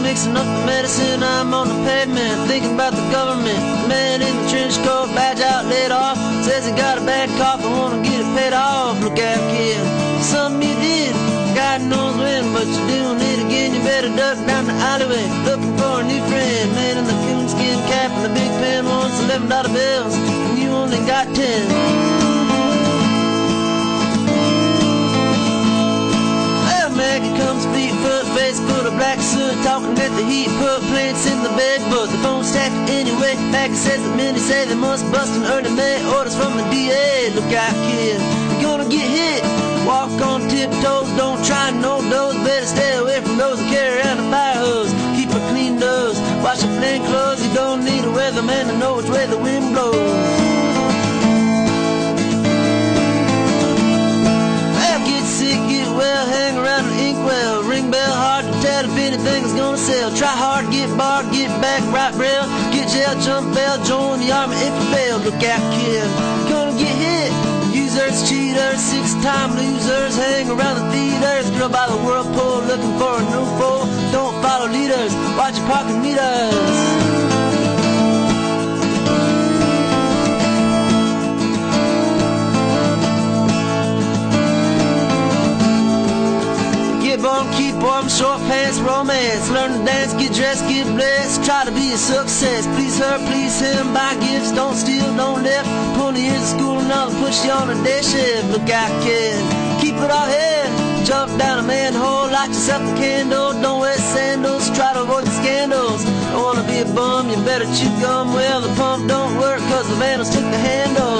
mixing up the medicine. I'm on the pavement, thinking about the government. The man in the trench coat, badge out, laid off, says he got a bad cough, I wanna get it paid off. Look out, kid, something you did, God knows when, but you're doing it again. You better duck down the alleyway, looking for a new friend. Man in the coonskin cap and the big pen wants $11 bills, and you only got 10. Maggie comes feet, foot, face, full of black soot, talking at the heat, put plants in the bed, but the phone's tapped anyway. Maggie says that many say they must bust and earn May orders from the DA. Look out, kid, you're gonna get hit. Walk on tiptoes, don't try no dose. Better stay away from those that carry around a fire hose. Keep a clean nose, wash your plain clothes. You don't need a weatherman to know which way the wind blows. Get sick, get well, hang around an inkwell. Ring bell, hard to tell if anything's gonna sell. Try hard, get barred, get back, right rail. Get jail, jump bail, join the army if you fail. Look out, kid, you're gonna get hit. Users, cheaters, six-time losers, hang around the theaters. Girl by the whirlpool, looking for a new fool. Don't follow leaders, watch your parking meters. Get born, keep warm, short pants, romance. Learn to dance, get dressed, get blessed. Try to be a success. Please her, please him, buy gifts. Don't steal, don't lift. 20 years of school, another push you on a day shift. Look out, kid, keep it all here. Jump down a manhole, light yourself a candle. Don't wear sandals, try to avoid the scandals. Don't wanna be a bum, you better chew gum. Well, the pump don't work, cause the vandals took the handle.